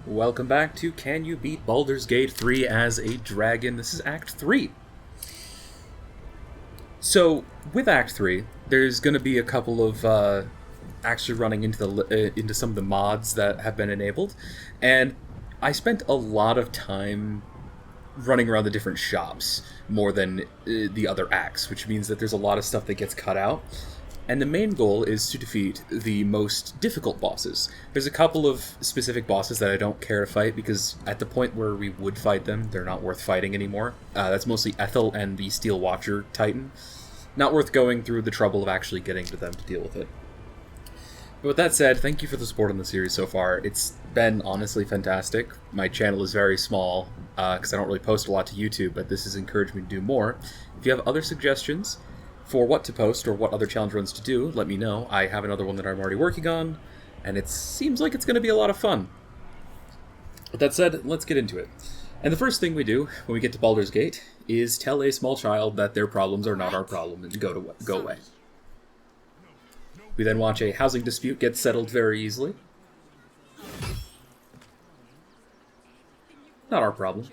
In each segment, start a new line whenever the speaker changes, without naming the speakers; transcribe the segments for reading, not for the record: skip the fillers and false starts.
Welcome back to Can You Beat Baldur's Gate 3 as a Dragon? This is Act 3. So, with Act 3, there's going to be a couple of actually running into some of the mods that have been enabled, and I spent a lot of time running around the different shops more than the other acts, which means that there's a lot of stuff that gets cut out. And the main goal is to defeat the most difficult bosses. There's a couple of specific bosses that I don't care to fight because at the point where we would fight them, they're not worth fighting anymore. That's mostly Ethel and the Steel Watcher Titan. Not worth going through the trouble of actually getting to them to deal with it. But with that said, thank you for the support on the series so far. It's been honestly fantastic. My channel is very small because I don't really post a lot to YouTube, but this has encouraged me to do more. If you have other suggestions for what to post or what other challenge runs to do, let me know. I have another one that I'm already working on, and it seems like it's going to be a lot of fun. With that said, let's get into it. And the first thing we do when we get to Baldur's Gate is tell a small child that their problems are not our problem and go away. We then watch a housing dispute get settled very easily. Not our problem.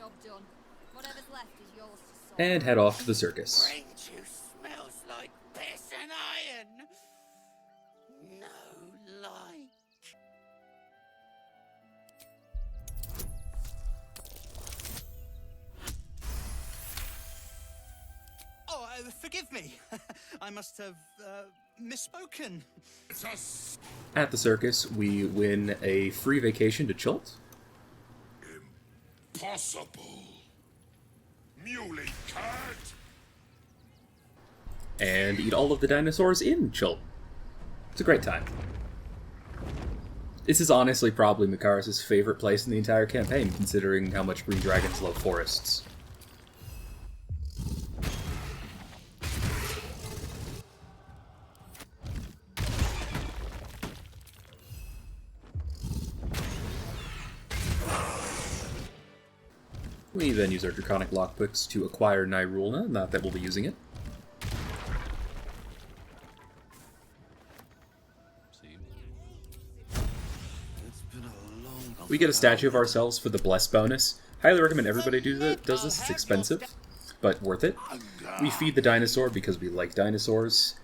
And head off to the circus.
Forgive me. I must have misspoken.
At the circus, we win a free vacation to Chult.
Impossible. Muley cat.
And eat all of the dinosaurs in Chult. It's a great time. This is honestly probably Makaris' favorite place in the entire campaign, considering how much green dragons love forests. We then use our Draconic Lockpicks to acquire Nyrulna, not that we'll be using it. We get a statue of ourselves for the Bless bonus. Highly recommend everybody does this, it's expensive, but worth it. We feed the dinosaur because we like dinosaurs,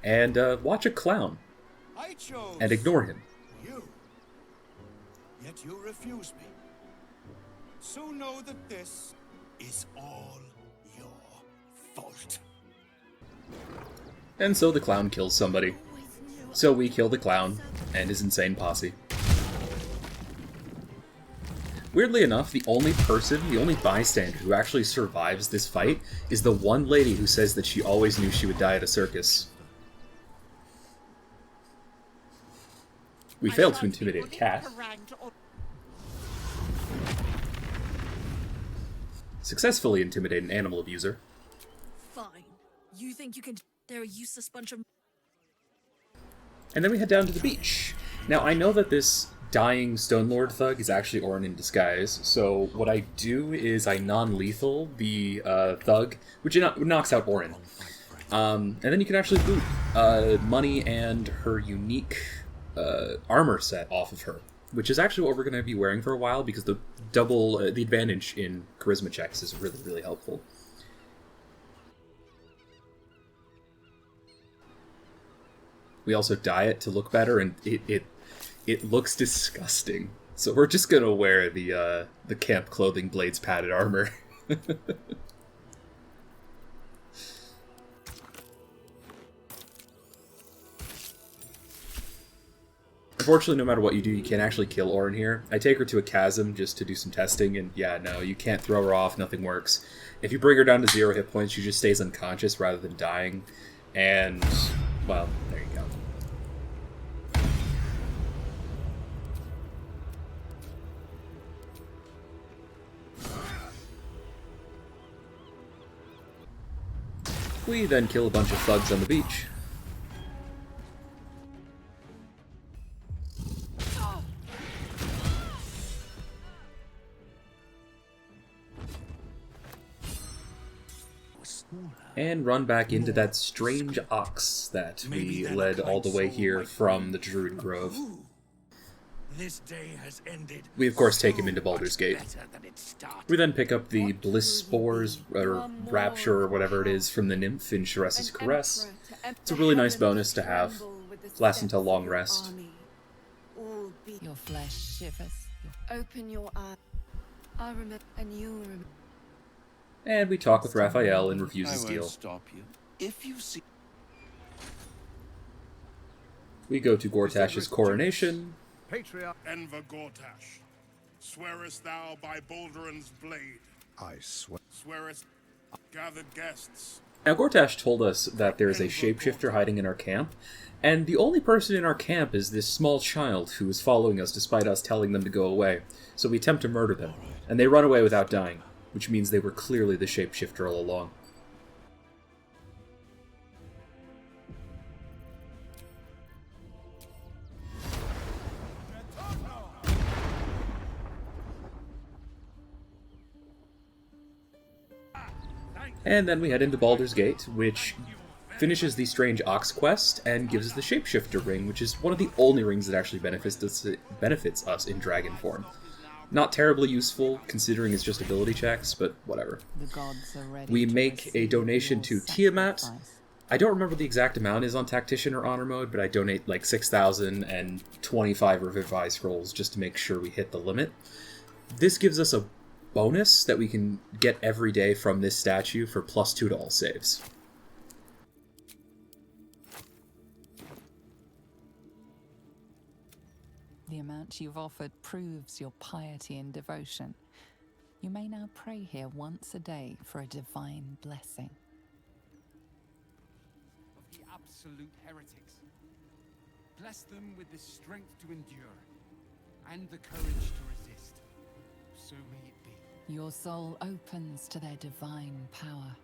and watch a clown, and ignore him.
Yet you refuse me. So know that this is all your fault.
And so the clown kills somebody. So we kill the clown and his insane posse. Weirdly enough, the only bystander who actually survives this fight is the one lady who says that she always knew she would die at a circus. We failed to intimidate a cat. Successfully intimidate an animal abuser.
Fine. You think you can... They're a useless bunch of...
And then we head down to the beach. Now, I know that this dying Stone Lord thug is actually Orin in disguise, so what I do is I non-lethal the thug, which knocks out Orin. And then you can actually boot Money and her unique armor set off of her, which is actually what we're going to be wearing for a while because the advantage in charisma checks is really, really helpful. We also dye it to look better, and it looks disgusting. So we're just going to wear the camp clothing blades padded armor. Unfortunately, no matter what you do, you can't actually kill Orin here. I take her to a chasm just to do some testing, and yeah, no, you can't throw her off, nothing works. If you bring her down to 0 hit points, she just stays unconscious rather than dying, and, well, there you go. We then kill a bunch of thugs on the beach. And run back into that strange ox that we led all the way here from the Druid Grove.
This day has ended.
We, of course, take him
so
into Baldur's
much
Gate.
better than it started.
We then pick up the Bliss Spores, or Rapture, or whatever it is, from the Nymph in Sharess's Caress. It's a really nice bonus to have. Lasts until long rest.
Your flesh shivers.
Open your eyes. I remember, and you remember.
And we talk with Raphael and refuse
I
his
won't
deal.
stop you. If you see...
We go to Gortash's coronation.
Enver Gortash, swearest thou by Balduran's blade?
I swear.
Swearest gathered guests?
Now, Gortash told us that there is a shapeshifter hiding in our camp, and the only person in our camp is this small child who is following us despite us telling them to go away. So we attempt to murder them, and they run away without dying, which means they were clearly the shapeshifter all along. And then we head into Baldur's Gate, which finishes the Strange Ox quest and gives us the Shapeshifter ring, which is one of the only rings that actually benefits us in dragon form. Not terribly useful, considering it's just ability checks, but whatever.
The gods are ready
We
to
make a
receive
donation
your
to Tiamat.
sacrifice.
I don't remember the exact amount is on Tactician or Honor mode, but I donate like 6,000 and 25 Revivify Scrolls just to make sure we hit the limit. This gives us a bonus that we can get every day from this statue for +2 to all saves.
The amount you've offered proves your piety and devotion. You may now pray here once a day for a divine blessing.
Of the absolute heretics. Bless them with the strength to endure and the courage to resist. So may it be.
Your soul opens to their divine power.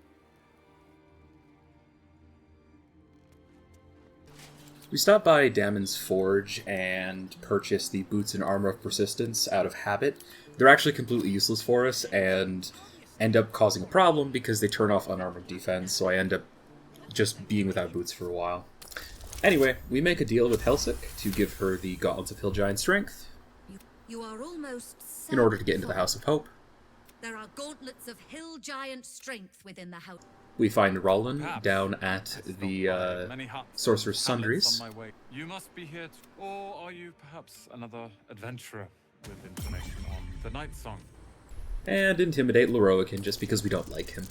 We stop by Damon's Forge and purchase the Boots and Armor of Persistence out of habit. They're actually completely useless for us and end up causing a problem because they turn off unarmored defense, so I end up just being without boots for a while. Anyway, we make a deal with Helsik to give her the Gauntlets of Hill Giant Strength
You are almost
in order to get into the House of Hope.
There are gauntlets of hill giant strength within the house.
We find Roland
Perhaps.
down at the
Many huts,
Sorcerer's
hamlets
Sundries.
on my way. You must be here, or are you perhaps another adventurer with information on the Night Song?
And intimidate Lorroakin just because we don't like him.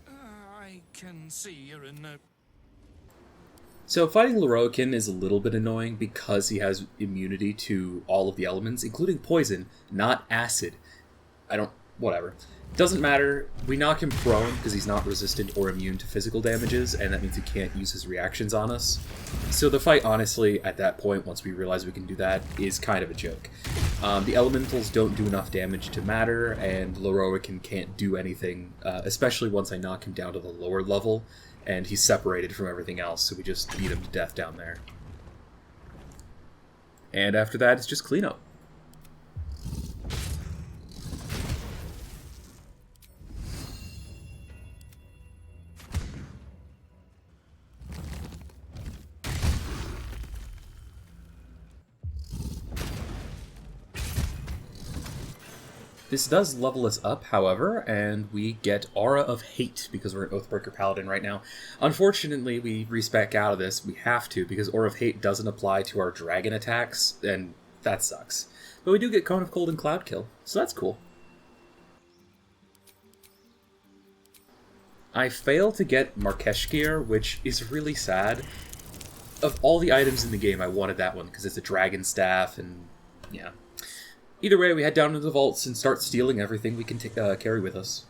I can see you're in no...
So fighting Lorroakin is a little bit annoying because he has immunity to all of the elements, including poison, not acid. Whatever. Doesn't matter. We knock him prone because he's not resistant or immune to physical damages, and that means he can't use his reactions on us. So the fight, honestly, at that point, once we realize we can do that, is kind of a joke. The elementals don't do enough damage to matter, and Lorroakin can't do anything, especially once I knock him down to the lower level, and he's separated from everything else, so we just beat him to death down there. And after that, it's just cleanup. This does level us up, however, and we get Aura of Hate because we're an Oathbreaker Paladin right now. Unfortunately, we respec out of this. We have to because Aura of Hate doesn't apply to our dragon attacks, and that sucks. But we do get Cone of Cold and Cloud Kill, so that's cool. I fail to get Markesh gear, which is really sad. Of all the items in the game, I wanted that one because it's a dragon staff, and yeah. Either way, we head down into the vaults and start stealing everything we can carry with us.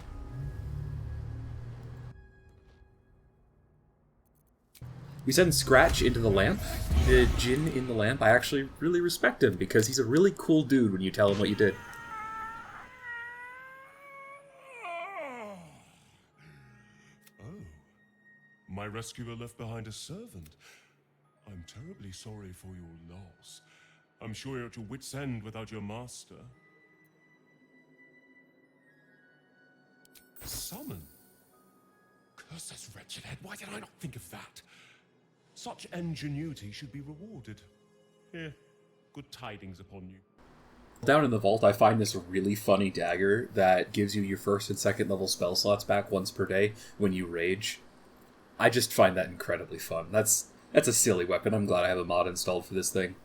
We send Scratch into the lamp. The Djinn in the lamp, I actually really respect him because he's a really cool dude when you tell him what you did.
Oh, my rescuer left behind a servant. I'm terribly sorry for your loss. I'm sure you're at your wit's end without your master. Summon? Curse this wretched head, why did I not think of that? Such ingenuity should be rewarded. Here, good tidings upon you.
Down in the vault, I find this really funny dagger that gives you your first and second level spell slots back once per day when you rage. I just find that incredibly fun. That's a silly weapon. I'm glad I have a mod installed for this thing.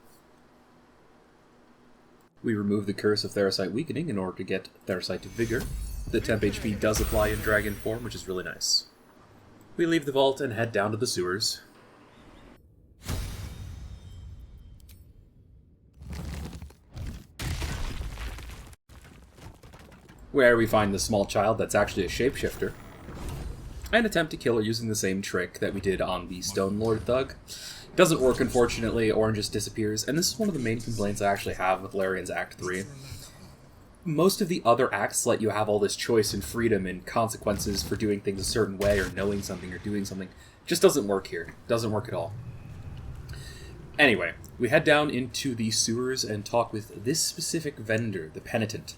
We remove the curse of Therasite Weakening in order to get Therasite Vigor. The temp HP does apply in dragon form, which is really nice. We leave the vault and head down to the sewers. Where we find the small child that's actually a shapeshifter, and attempt to kill her using the same trick that we did on the Stone Lord Thug. Doesn't work, unfortunately. Orange just disappears, and this is one of the main complaints I actually have with Larian's Act 3. Most of the other acts let you have all this choice and freedom and consequences for doing things a certain way or knowing something or doing something. Just doesn't work here. Doesn't work at all. Anyway, we head down into the sewers and talk with this specific vendor, the Penitent.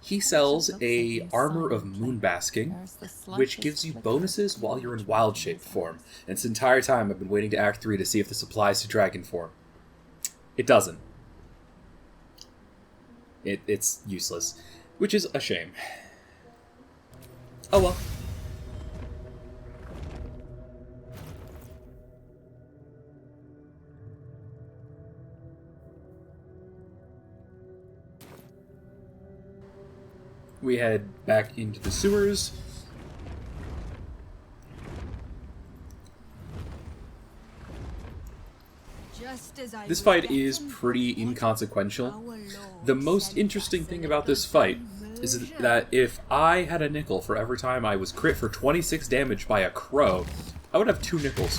He sells a armor of moonbasking, which gives you bonuses while you're in wild shape form. And this entire time I've been waiting to Act 3 to see if this applies to dragon form. It doesn't. It's useless, which is a shame. Oh well. We head back into the sewers. This fight is pretty inconsequential. The most interesting thing about this fight is that if I had a nickel for every time I was crit for 26 damage by a crow, I would have 2 nickels,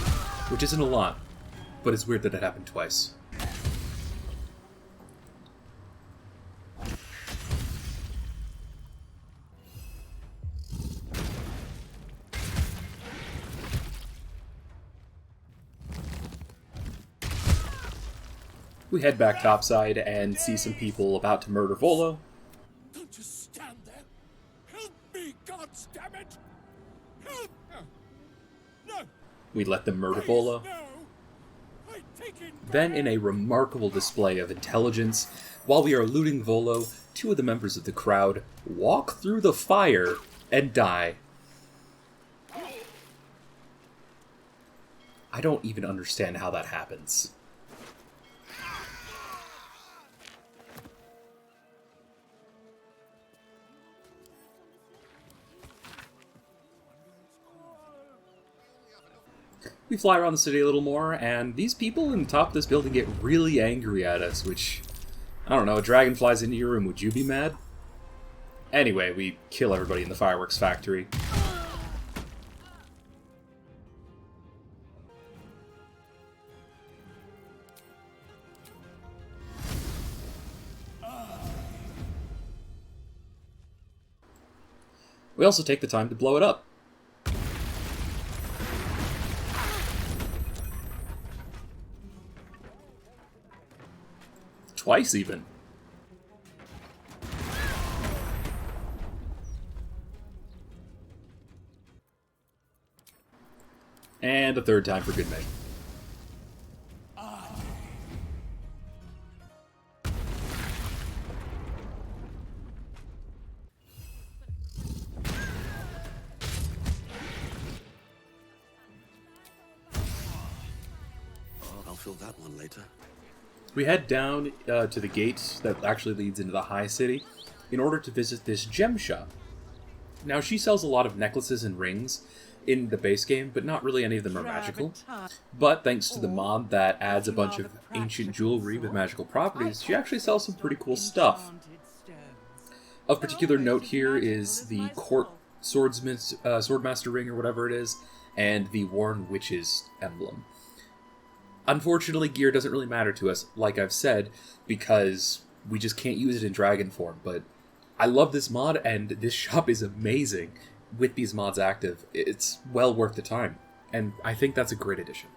which isn't a lot, but it's weird that it happened twice. We head back topside and see some people about to murder Volo.
Don't just stand there. Help me, goddammit! Help! No!
We let them murder Volo.
No! I take it
Then, in a remarkable display of intelligence, while we are looting Volo, 2 of the members of the crowd walk through the fire and die. I don't even understand how that happens. We fly around the city a little more, and these people in the top of this building get really angry at us, which, I don't know, a dragon flies into your room, would you be mad? Anyway, we kill everybody in the fireworks factory. We also take the time to blow it up. Twice, even. And a third time for good measure.
I'll fill that one later.
We head down to the gate that actually leads into the High City in order to visit this gem shop. Now, she sells a lot of necklaces and rings in the base game, but not really any of them are magical. But thanks to the mod that adds a bunch of ancient jewelry with magical properties, she actually sells some pretty cool stuff. Of particular note here is the Court Swordmaster ring or whatever it is, and the Worn Witches emblem. Unfortunately, gear doesn't really matter to us, like I've said, because we just can't use it in dragon form, but I love this mod, and this shop is amazing with these mods active. It's well worth the time, and I think that's a great addition.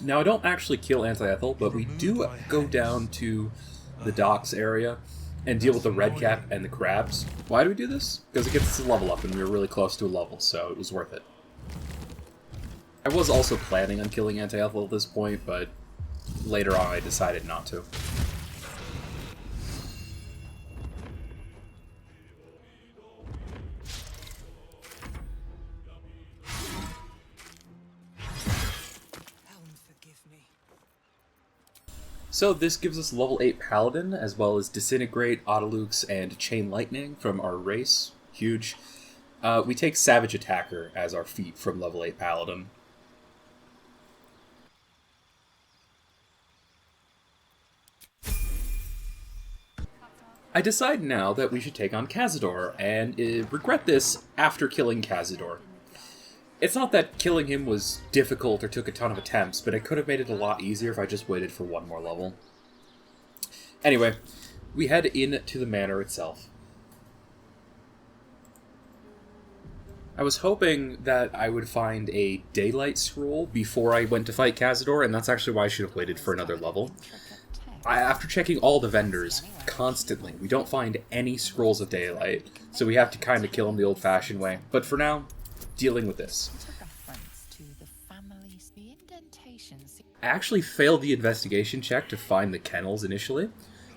Now, I don't actually kill Anti-Ethel, but we do go down to the docks area and deal with the red cap and the crabs. Why do we do this? Because it gets us a level up, and we were really close to a level, so it was worth it. I was also planning on killing Anti-Ethel at this point, but later on I decided not to. So this gives us level 8 Paladin, as well as Disintegrate, Autolukes, and Chain Lightning from our race. Huge. We take Savage Attacker as our feat from level 8 Paladin. I decide now that we should take on Cazador, and regret this after killing Cazador. It's not that killing him was difficult or took a ton of attempts, but it could have made it a lot easier if I just waited for one more level. Anyway, we head into the manor itself. I was hoping that I would find a daylight scroll before I went to fight Cazador, and that's actually why I should have waited for another level. After checking all the vendors constantly, we don't find any scrolls of daylight, so we have to kind of kill him the old-fashioned way. But for now, dealing with this. I actually failed the investigation check to find the kennels initially,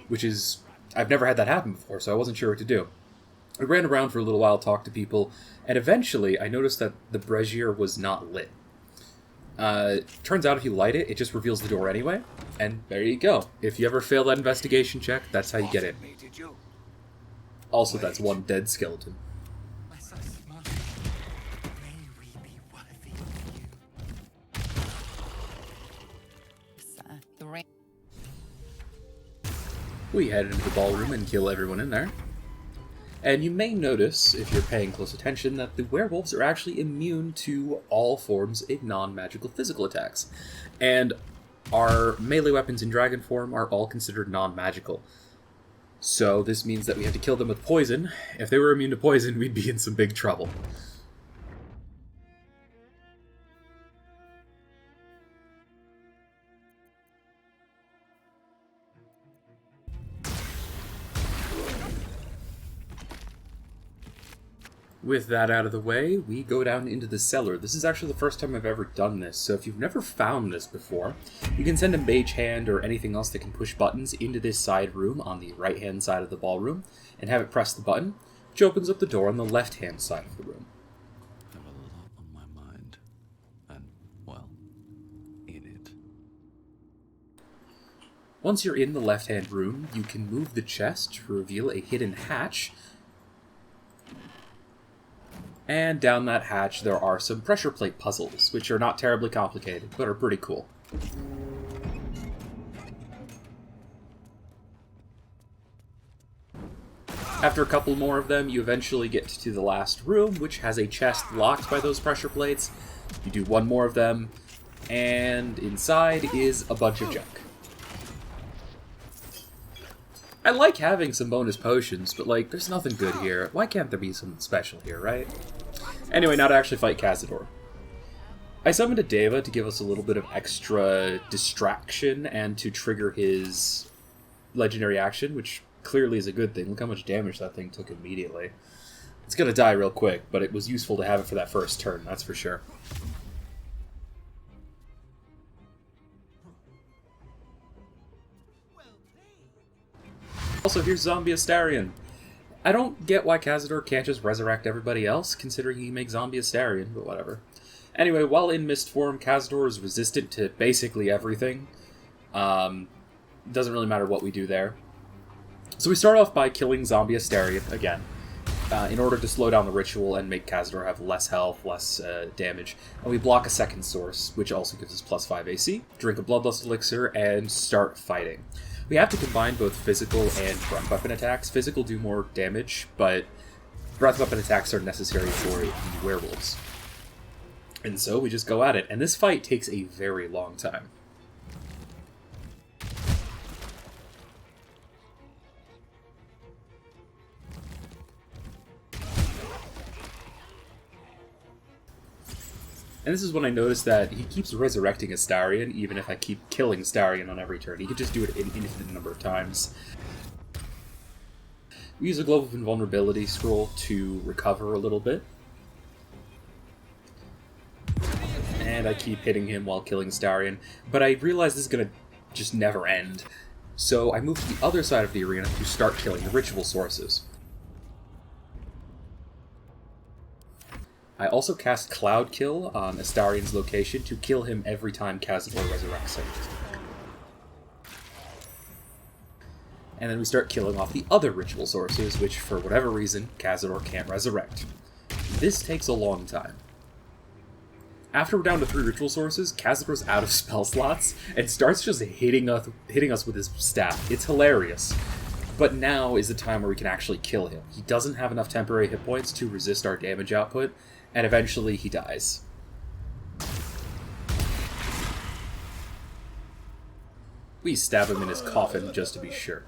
which is... I've never had that happen before, so I wasn't sure what to do. I ran around for a little while, talked to people, and eventually I noticed that the brazier was not lit. Turns out if you light it, it just reveals the door anyway, and there you go. If you ever fail that investigation check, that's how you get in. Also, that's one dead skeleton. We head into the ballroom and kill everyone in there. And you may notice, if you're paying close attention, that the werewolves are actually immune to all forms of non-magical physical attacks. And our melee weapons in dragon form are all considered non-magical. So this means that we have to kill them with poison. If they were immune to poison, we'd be in some big trouble. With that out of the way, we go down into the cellar. This is actually the first time I've ever done this, so if you've never found this before, you can send a mage hand or anything else that can push buttons into this side room on the right-hand side of the ballroom, and have it press the button, which opens up the door on the left-hand side of the room.
I have a lot on my mind, and, well, in it.
Once you're in the left-hand room, you can move the chest to reveal a hidden hatch. And down that hatch there are some pressure plate puzzles, which are not terribly complicated, but are pretty cool. After a couple more of them, you eventually get to the last room, which has a chest locked by those pressure plates. You do one more of them, and inside is a bunch of junk. I like having some bonus potions, but, like, there's nothing good here. Why can't there be something special here, right? Anyway, now to actually fight Cazador. I summoned a Deva to give us a little bit of extra distraction and to trigger his legendary action, which clearly is a good thing. Look how much damage that thing took immediately. It's gonna die real quick, but it was useful to have it for that first turn, that's for sure. Also, here's Zombie Astarion. I don't get why Cazador can't just resurrect everybody else, considering he makes Zombie Astarion, but whatever. Anyway, while in mist form, Cazador is resistant to basically everything. Doesn't really matter what we do there. So we start off by killing Zombie Astarion again, in order to slow down the ritual and make Cazador have less health, less damage. And we block a second source, which also gives us plus 5 AC, drink a Bloodlust Elixir, and start fighting. We have to combine both physical and breath weapon attacks. Physical do more damage, but breath weapon attacks are necessary for the werewolves. And so we just go at it, and this fight takes a very long time. And this is when I noticed that he keeps resurrecting Astarion, even if I keep killing Astarion on every turn. He could just do it an infinite number of times. We use a Glove of Invulnerability scroll to recover a little bit. And I keep hitting him while killing Starion, but I realize this is going to just never end. So I move to the other side of the arena to start killing the ritual sources. I also cast Cloud Kill on Astarion's location to kill him every time Cazador resurrects him. And then we start killing off the other ritual sources, which for whatever reason, Cazador can't resurrect. This takes a long time. After we're down to 3 ritual sources, Cazador's out of spell slots and starts just hitting us with his staff. It's hilarious. But now is the time where we can actually kill him. He doesn't have enough temporary hit points to resist our damage output, and eventually he dies. We stab him in his coffin just to be sure.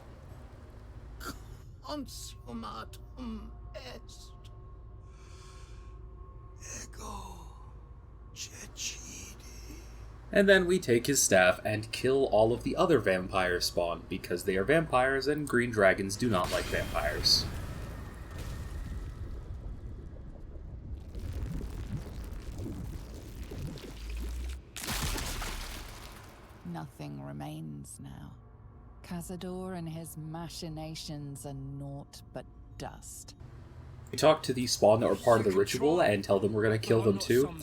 Consumatum est. Ego cecidi.
And then we take his staff and kill all of the other vampires spawn, because they are vampires and green dragons do not like vampires.
Nothing remains now. Cazador and his machinations are naught but dust.
We talk to the spawn that were part of the ritual and tell them we're going to kill them too.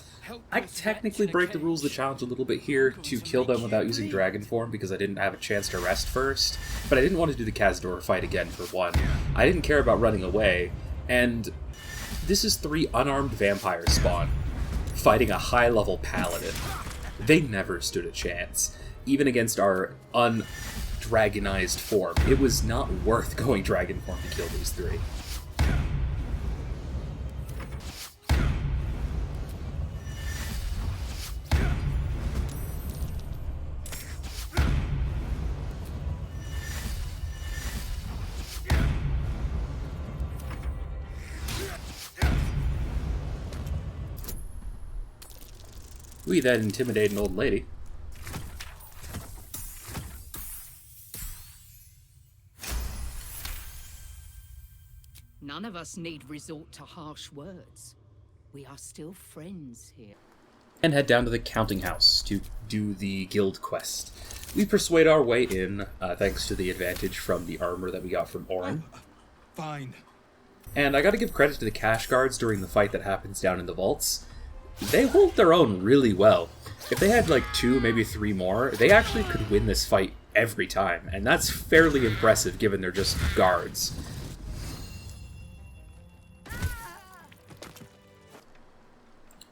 I technically break the rules of the challenge a little bit here to kill them without using dragon form because I didn't have a chance to rest first, but I didn't want to do the Cazador fight again for one. I didn't care about running away, and this is 3 unarmed vampires spawn fighting a high-level paladin. They never stood a chance, even against our undragonized form. It was not worth going dragon form to kill these 3. We then intimidate an old lady.
None of us need resort to harsh words. We are still friends here.
And head down to the counting house to do the guild quest. We persuade our way in, thanks to the advantage from the armor that we got from Orin.
Fine.
And I gotta give credit to the cash guards during the fight that happens down in the vaults. They hold their own really well. If they had like 2, maybe 3 more, they actually could win this fight every time, and that's fairly impressive given they're just guards.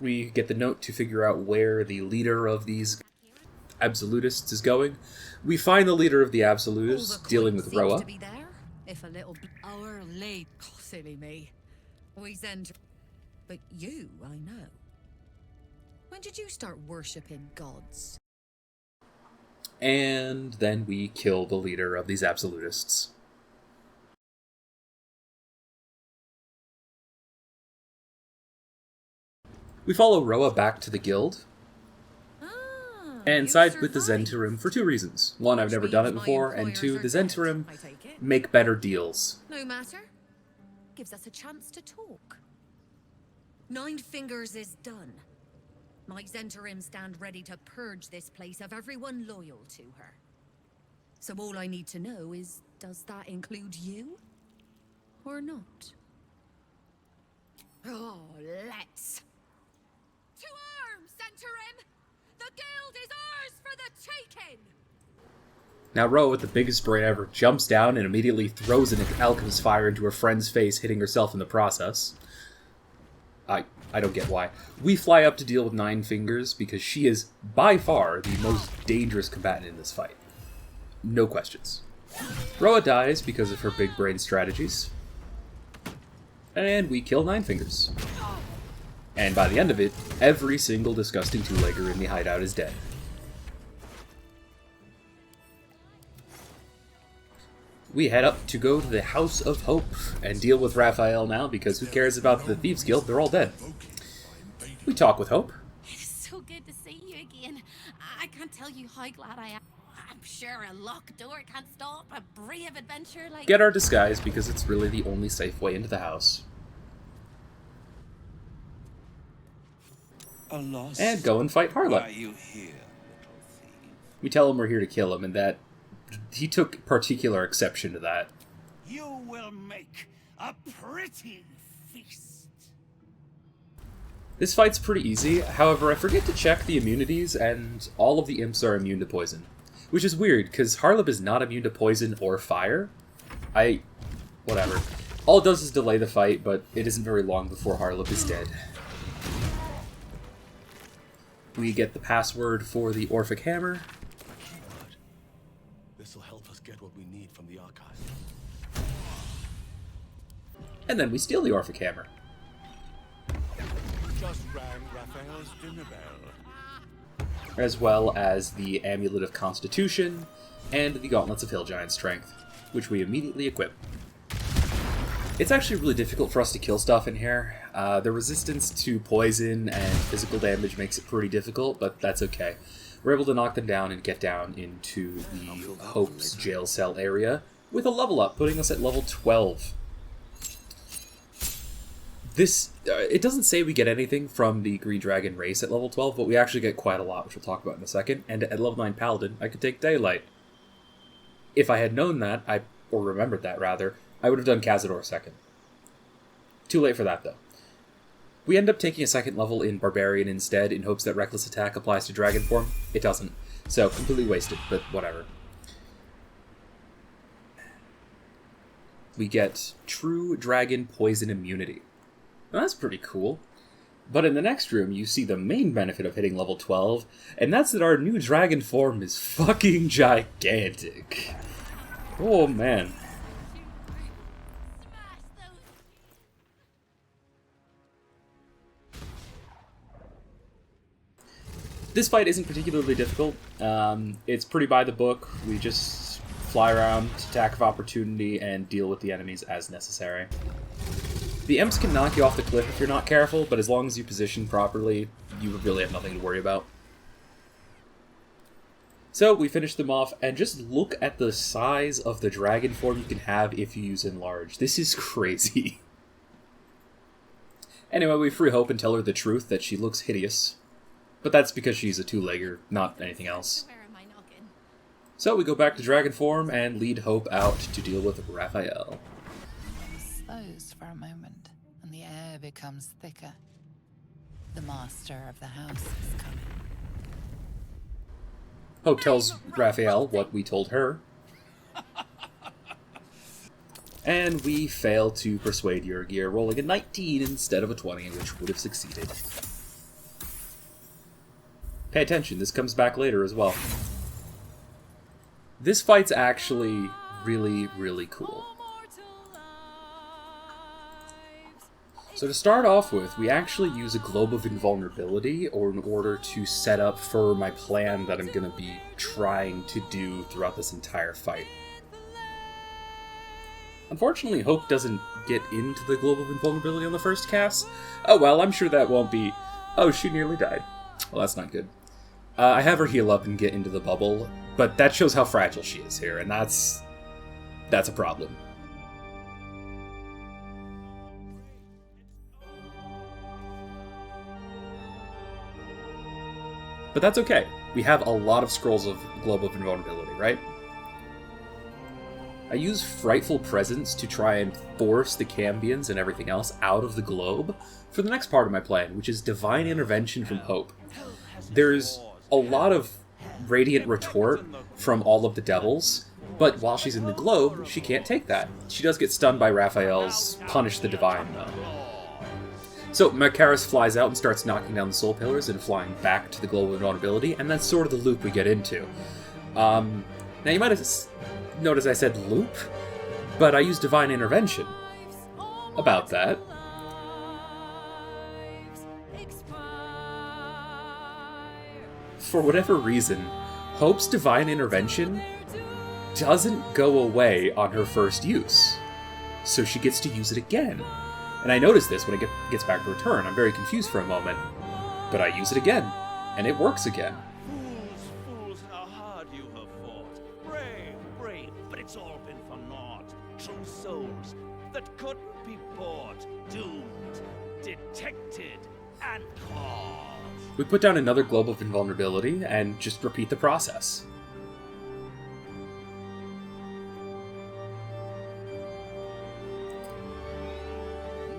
We get the note to figure out where the leader of these absolutists is going. We find the leader of the absolutists dealing with Roa.
If a little our late, silly me. Always enter. But you, I know. When did you start worshipping gods?
And then we kill the leader of these absolutists. We follow Roa back to the guild, and side with the Zhentarim for 2 reasons. 1, I've never done it before, and 2, the Zhentarim make better deals.
No matter. Gives us a chance to talk. 9 Fingers is done. My Zhentarim stand ready to purge this place of everyone loyal to her. So all I need to know is, does that include you? Or not? Oh, let's. To arms, Zhentarim! The guild is ours for the taking!
Now Roa, with the biggest brain ever, jumps down and immediately throws an alchemist fire into her friend's face, hitting herself in the process. I don't get why. We fly up to deal with 9 Fingers because she is, by far, the most dangerous combatant in this fight. No questions. Roa dies because of her big brain strategies. And we kill 9 Fingers. And by the end of it, every single disgusting 2-legger in the hideout is dead. We head up to go to the House of Hope and deal with Raphael now, because who cares about the Thieves Guild? They're all dead. We talk with Hope.
It's so good to see you again. I can't tell you how glad I am. I'm sure a locked door can't stop a brave adventure like...
Get our disguise because it's really the only safe way into the house. And go and fight Harlot.
Why are you here, little thief?
We tell him we're here to kill him, and that he took particular exception to that.
You will make a pretty feast.
This fight's pretty easy, however I forget to check the immunities, and all of the imps are immune to poison. Which is weird, because Harlot is not immune to poison or fire. Whatever. All it does is delay the fight, but it isn't very long before Harlot is dead. We get the password for the Orphic Hammer.
Keyword. This will help us get what we need from the archive.
And then we steal the Orphic Hammer.
Just rang Raphael's dinner bell.
As well as the Amulet of Constitution and the Gauntlets of Hill Giant Strength, which we immediately equip. It's actually really difficult for us to kill stuff in here. The resistance to poison and physical damage makes it pretty difficult, but that's okay. We're able to knock them down and get down into the Hope's jail cell area with a level up, putting us at level 12. This, it doesn't say we get anything from the Green Dragon race at level 12, but we actually get quite a lot, which we'll talk about in a second. And at level 9 Paladin, I could take Daylight. If I had known that, or remembered that rather, I would have done Cazador second. Too late for that, though. We end up taking a second level in Barbarian instead, in hopes that Reckless Attack applies to Dragon form. It doesn't. So, completely wasted, but whatever. We get True Dragon Poison Immunity. Now, that's pretty cool. But in the next room, you see the main benefit of hitting level 12, and that's that our new dragon form is fucking gigantic. Oh, man. This fight isn't particularly difficult. It's pretty by the book. We just fly around, attack of opportunity, and deal with the enemies as necessary. The imps can knock you off the cliff if you're not careful, but as long as you position properly, you really have nothing to worry about. So we finish them off, and just look at the size of the dragon form you can have if you use Enlarge. This is crazy. Anyway, we free Hope and tell her the truth that she looks hideous. But that's because she's a two-legger, not anything else. So we go back to dragon form and lead Hope out to deal with Raphael.
Slows for a moment, and the air becomes thicker. The master of the house is coming.
Hope tells Raphael what we told her. And we fail to persuade Yurgir, rolling a 19 instead of a 20, which would have succeeded. Pay attention, this comes back later as well. This fight's actually really, really cool. So to start off with, we actually use a Globe of Invulnerability in order to set up for my plan that I'm going to be trying to do throughout this entire fight. Unfortunately, Hope doesn't get into the Globe of Invulnerability on the first cast. Oh well, I'm sure that won't be... Oh, she nearly died. Well, that's not good. I have her heal up and get into the bubble, but that shows how fragile she is here, and that's a problem. But that's okay. We have a lot of scrolls of Globe of Invulnerability, right? I use Frightful Presence to try and force the Cambions and everything else out of the globe for the next part of my plan, which is Divine Intervention from Hope. There's a lot of Radiant Retort from all of the devils, but while she's in the globe, she can't take that. She does get stunned by Raphael's Punish the Divine, though. So Macaris flies out and starts knocking down the soul pillars and flying back to the Globe of Invulnerability, and that's sort of the loop we get into. Now you might have noticed I said loop, but I use Divine Intervention. About that. For whatever reason, Hope's Divine Intervention doesn't go away on her first use, so she gets to use it again. And I notice this when it gets back to her turn. I'm very confused for a moment, but I use it again, and it works again.
Fools, fools, how hard you have fought. Sought, doomed, detected, and caught.
We put down another globe of invulnerability and just repeat the process.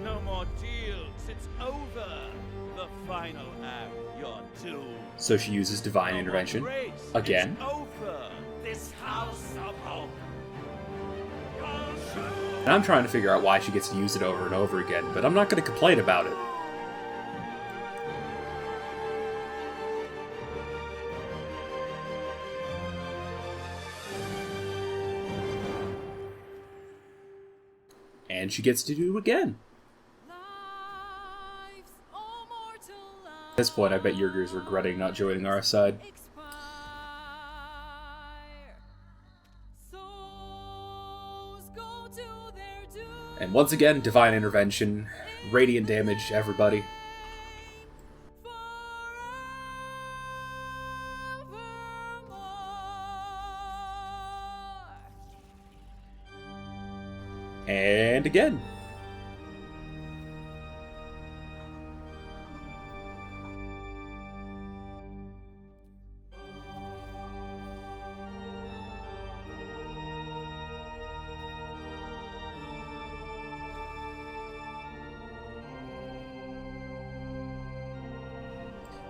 No more deals, it's over. The final act, you're doomed.
So she uses Divine
No more
Intervention.
grace,
Again.
It's over. This house of hope.
And I'm trying to figure out why she gets to use it over and over again, but I'm not going to complain about it. And she gets to do it again. At this point, I bet Yerger's regretting not joining our side. And once again, Divine Intervention, Radiant damage, everybody. And again.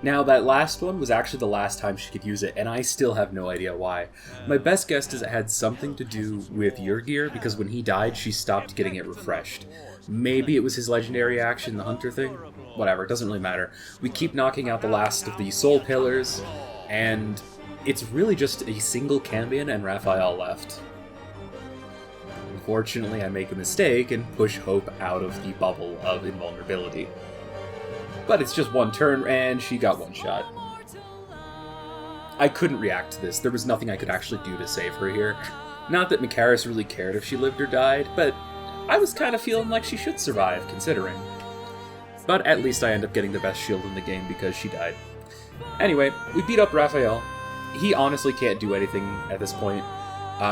Now, that last one was actually the last time she could use it, and I still have no idea why. My best guess is it had something to do with Yrgir, because when he died, she stopped getting it refreshed. Maybe it was his legendary action, the Hunter thing? Whatever, it doesn't really matter. We keep knocking out the last of the Soul Pillars, and it's really just a single Cambion and Raphael left. Unfortunately, I make a mistake and push Hope out of the bubble of invulnerability. But it's just one turn, and she got one shot. I couldn't react to this. There was nothing I could actually do to save her here. Not that Mikaris really cared if she lived or died, but I was kind of feeling like she should survive, considering. But at least I end up getting the best shield in the game because she died. Anyway, we beat up Raphael. He honestly can't do anything at this point.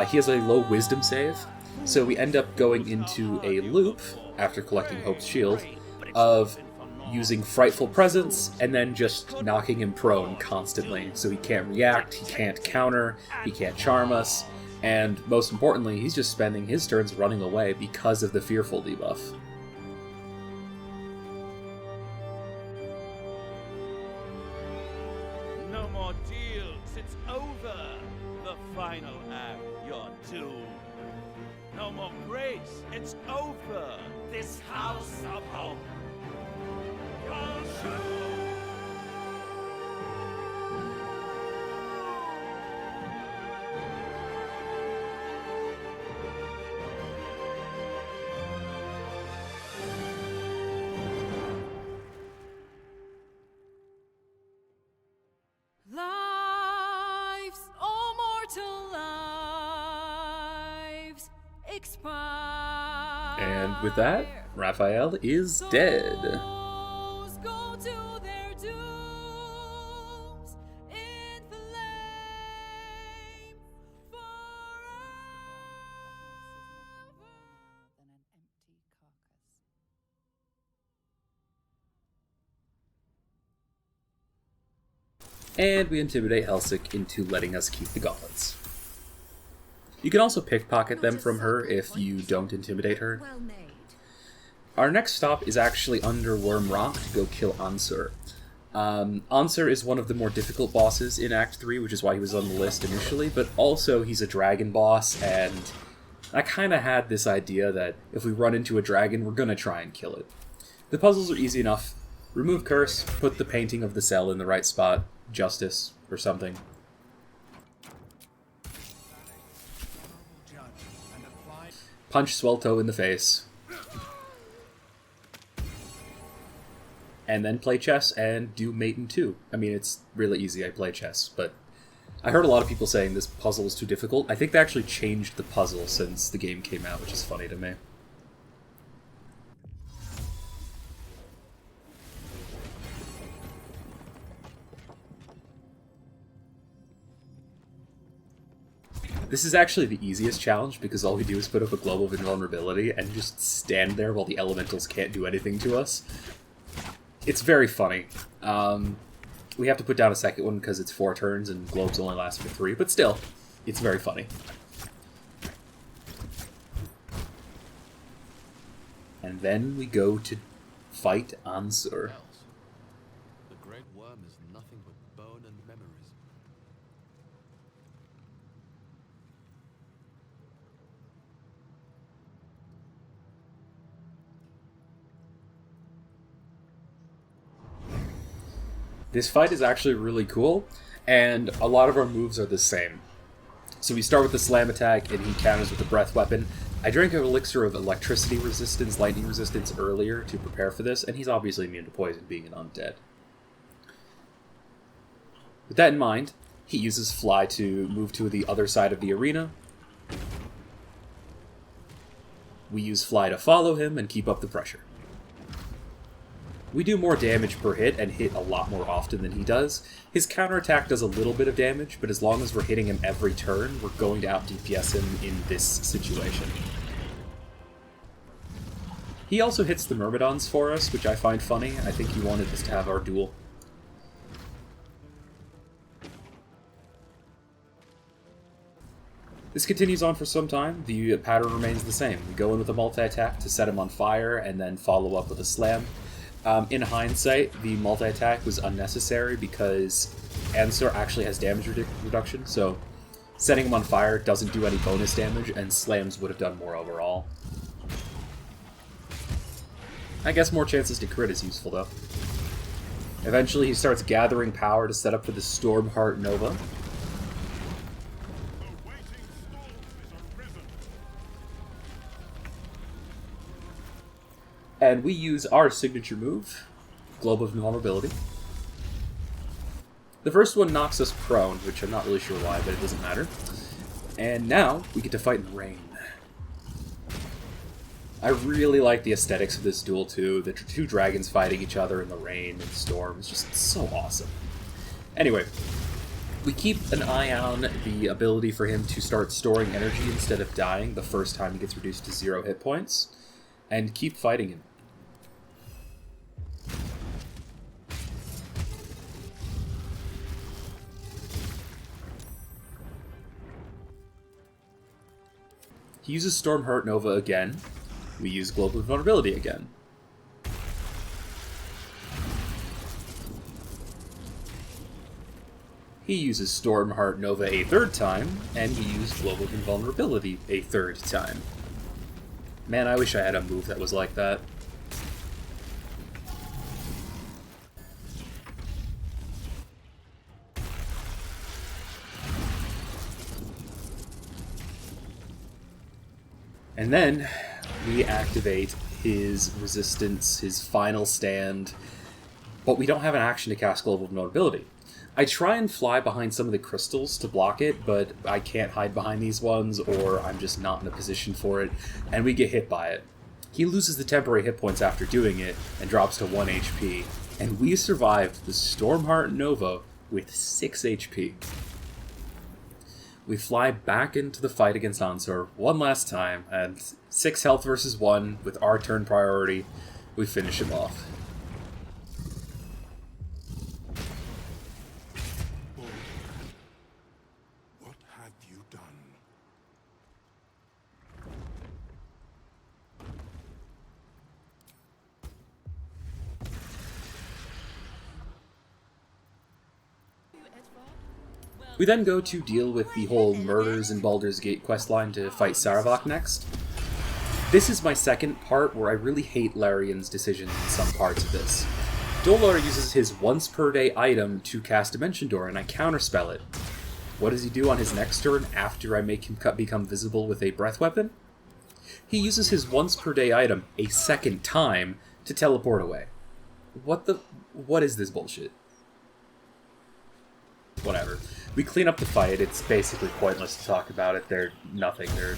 He has a low wisdom save, so we end up going into a loop, after collecting Hope's shield, of using Frightful Presence, and then just knocking him prone constantly. So he can't react, he can't counter, he can't charm us, and most importantly, he's just spending his turns running away because of the Fearful debuff.
No more deals, it's over. The final act, you're doomed. No more grace, it's over. This house of hope.
Lives, all mortal lives, expire.
And with that, Raphael is dead.
Go to their dooms in flame forever.
And we intimidate Helsik into letting us keep the gauntlets. You can also pickpocket them from her if you don't intimidate her.
Well made.
Our next stop is actually under Worm Rock to go kill Ansur. Ansur is one of the more difficult bosses in Act 3, which is why he was on the list initially, but also he's a dragon boss, and I kind of had this idea that if we run into a dragon, we're going to try and kill it. The puzzles are easy enough. Remove Curse, put the painting of the cell in the right spot, Justice, or something. Punch Swelto in the face. And then play chess and do Maiden 2. I mean, it's really easy, I play chess, but I heard a lot of people saying this puzzle is too difficult. I think they actually changed the puzzle since the game came out, which is funny to me. This is actually the easiest challenge because all we do is put up a globe of invulnerability and just stand there while the elementals can't do anything to us. It's very funny. We have to put down a second one because it's 4 turns and globes only last for 3, but still, it's very funny. And then we go to fight Anor.
The great worm is nothing but bone and memories.
This fight is actually really cool, and a lot of our moves are the same. So we start with the slam attack, and he counters with the breath weapon. I drank an elixir of electricity resistance, lightning resistance earlier to prepare for this, and he's obviously immune to poison, being an undead. With that in mind, he uses Fly to move to the other side of the arena. We use Fly to follow him and keep up the pressure. We do more damage per hit and hit a lot more often than he does. His counterattack does a little bit of damage, but as long as we're hitting him every turn, we're going to out-DPS him in this situation. He also hits the Myrmidons for us, which I find funny. I think he wanted us to have our duel. This continues on for some time. The pattern remains the same. We go in with a multi-attack to set him on fire, and then follow up with a slam. In hindsight, the multi-attack was unnecessary because Anor actually has damage reduction, so setting him on fire doesn't do any bonus damage, and slams would have done more overall. I guess more chances to crit is useful, though. Eventually, he starts gathering power to set up for the Stormheart Nova. And we use our signature move, Globe of Invulnerability. The first one knocks us prone, which I'm not really sure why, but it doesn't matter. And now, we get to fight in the rain. I really like the aesthetics of this duel, too. The 2 dragons fighting each other in the rain and storm is just so awesome. Anyway, we keep an eye on the ability for him to start storing energy instead of dying the first time he gets reduced to 0 hit points, and keep fighting him. He uses Stormheart Nova again. We use Global Vulnerability again. He uses Stormheart Nova a 3rd time, and he used Global Invulnerability a 3rd time. Man, I wish I had a move that was like that. And then we activate his resistance, his final stand, but we don't have an action to cast Global Vulnerability. I try and fly behind some of the crystals to block it, but I can't hide behind these ones, or I'm just not in a position for it, and we get hit by it. He loses the temporary hit points after doing it, and drops to 1 HP, and we survived the Stormheart Nova with 6 HP. We fly back into the fight against Anor one last time, and 6 health versus 1, with our turn priority, we finish him off.
What have you done?
We then go to deal with the whole Murders in Baldur's Gate questline to fight Sarok next. This is my second part where I really hate Larian's decisions in some parts of this. Dolar uses his once per day item to cast Dimension Door, and I counterspell it. What does he do on his next turn after I make him become visible with a breath weapon? He uses his once per day item a 2nd time to teleport away. What is this bullshit? Whatever. We clean up the fight. It's basically pointless to talk about it. They're nothing. They're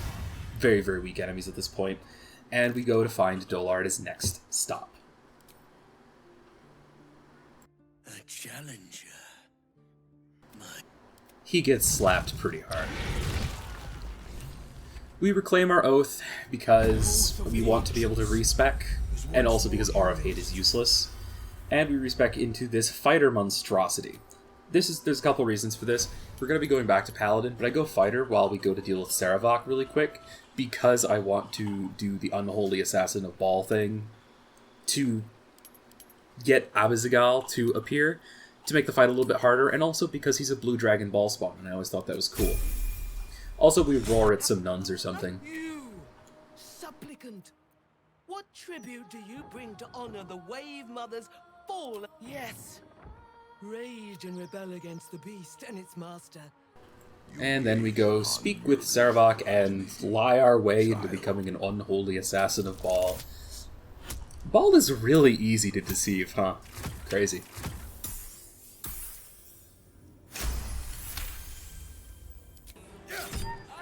very, very weak enemies at this point. And we go to find Dolar at his next stop.
A challenger.
He gets slapped pretty hard. We reclaim our oath because we want to be able to respec, and also because Aura of Hate is useless. And we respec into this fighter monstrosity. There's a couple reasons for this. We're going to be going back to Paladin, but I go fighter while we go to deal with Sarok really quick, because I want to do the Unholy Assassin of Ball thing to get Abizagal to appear, to make the fight a little bit harder, and also because he's a blue dragon ball spawn, and I always thought that was cool. Also, we roar at some nuns or something.
You, supplicant, what tribute do you bring to honor the Wave Mother's fall? Yes, rage and rebel against the beast and its master.
And then we go speak with Sarok and lie our way into becoming an Unholy Assassin of Ball. Ball is really easy to deceive, huh? Crazy.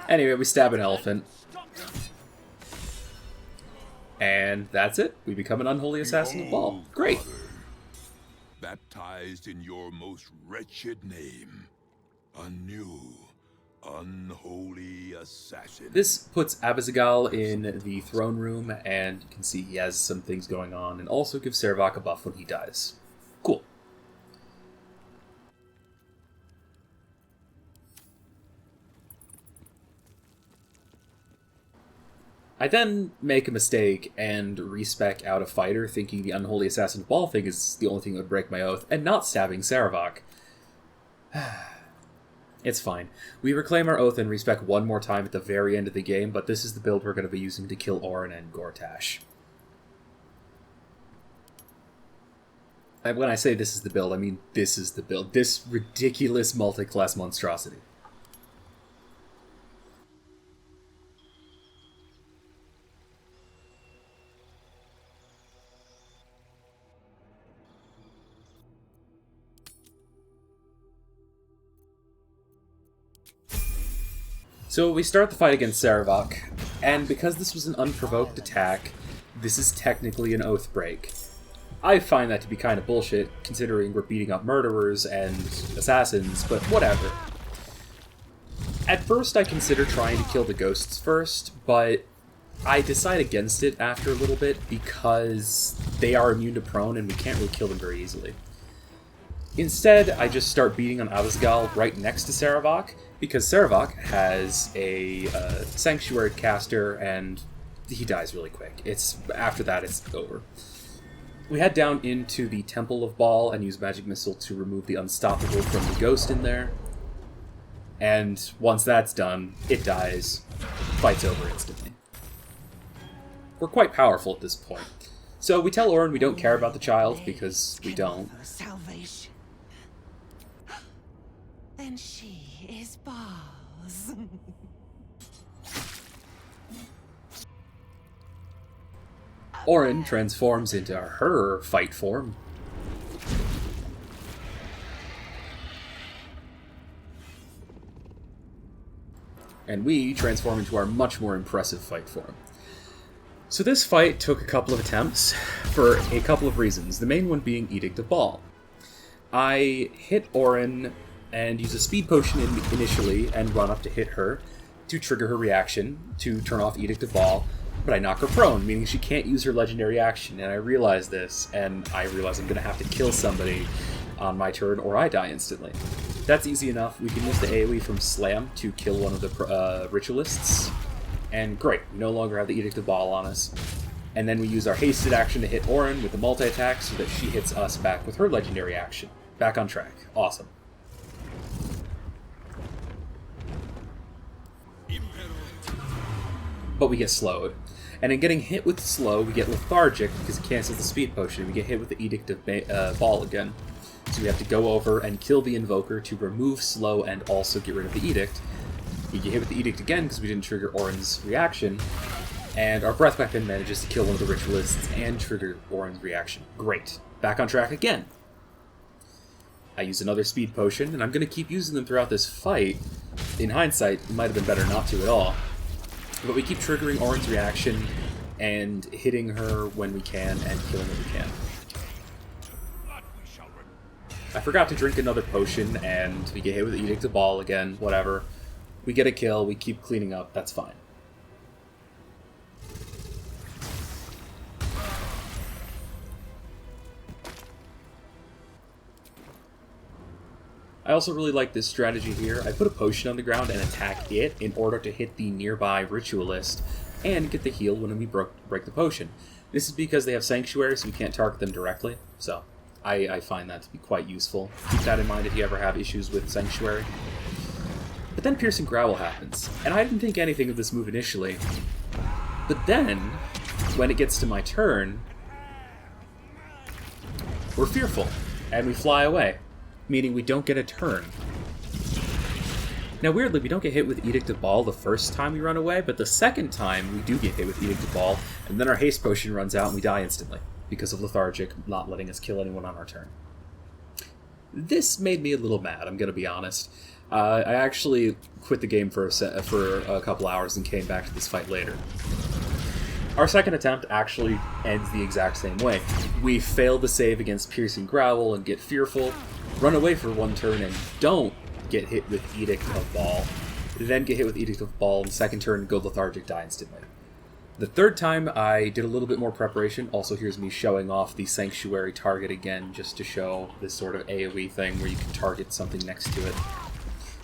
Anyway, we stab an elephant. And that's it. We become an Unholy Assassin of Ball. Great.
Baptized in your most wretched name, a new Unholy Assassin.
This puts Abizagal in the throne room, and you can see he has some things going on, and also gives Sarok a buff when he dies. Cool. I then make a mistake and respec out a fighter, thinking the Unholy Assassin Ball thing is the only thing that would break my oath, and not stabbing Sarok. It's fine. We reclaim our oath and respec one more time at the very end of the game, but this is the build we're going to be using to kill Orin and Gortash. And when I say this is the build, I mean this is the build. This ridiculous multi-class monstrosity. So we start the fight against Sarok, and because this was an unprovoked attack, this is technically an oath break. I find that to be kind of bullshit, considering we're beating up murderers and assassins, but whatever. At first I consider trying to kill the ghosts first, but I decide against it after a little bit because they are immune to prone and we can't really kill them very easily. Instead, I just start beating on Abizagal right next to Sarok, because Sarok has a Sanctuary caster, and he dies really quick. After that, it's over. We head down into the Temple of Ball and use Magic Missile to remove the Unstoppable from the ghost in there. And once that's done, it dies. Fight's over instantly. We're quite powerful at this point. So we tell Orin we don't care about the child, because we don't.
Salvation. Then she is Bars.
Orin transforms into her fight form. And we transform into our much more impressive fight form. So this fight took a couple of attempts for a couple of reasons, the main one being Edict of Ball. I hit Orin and use a speed potion initially and run up to hit her to trigger her reaction to turn off Edict of Ball, but I knock her prone, meaning she can't use her legendary action, and I realize this, and I realize I'm going to have to kill somebody on my turn or I die instantly. That's easy enough. We can use the AoE from Slam to kill one of the Ritualists, and great, we no longer have the Edict of Ball on us. And then we use our hasted action to hit Orin with the multi-attack so that she hits us back with her legendary action. Back on track. Awesome. But we get slowed. And in getting hit with slow, we get lethargic because it cancels the speed potion, and we get hit with the Edict of Ball again. So we have to go over and kill the Invoker to remove slow and also get rid of the Edict. We get hit with the Edict again because we didn't trigger Orin's reaction, and our Breath Weapon manages to kill one of the Ritualists and trigger Orin's reaction. Great. Back on track again. I use another speed potion, and I'm going to keep using them throughout this fight. In hindsight, it might have been better not to at all. But we keep triggering Orin's reaction and hitting her when we can and killing when we can. I forgot to drink another potion and we get hit with the Edict of Ball again, whatever. We get a kill, we keep cleaning up, that's fine. I also really like this strategy here. I put a potion on the ground and attack it in order to hit the nearby ritualist and get the heal when we break the potion. This is because they have Sanctuary, so we can't target them directly, so I find that to be quite useful. Keep that in mind if you ever have issues with Sanctuary. But then Piercing Growl happens, and I didn't think anything of this move initially. But then, when it gets to my turn, we're fearful, and we fly away, meaning we don't get a turn. Now weirdly, we don't get hit with Edict of Ball the first time we run away, but the second time we do get hit with Edict of Ball, and then our haste potion runs out and we die instantly, because of Lethargic not letting us kill anyone on our turn. This made me a little mad, I'm gonna be honest. I actually quit the game for a couple hours and came back to this fight later. Our second attempt actually ends the exact same way. We fail the save against Piercing Growl and get fearful, run away for one turn and don't get hit with Edict of Ball, then get hit with Edict of Ball, and second turn go Lethargic, die instantly. The third time I did a little bit more preparation. Also here's me showing off the Sanctuary target again, just to show this sort of AoE thing where you can target something next to it.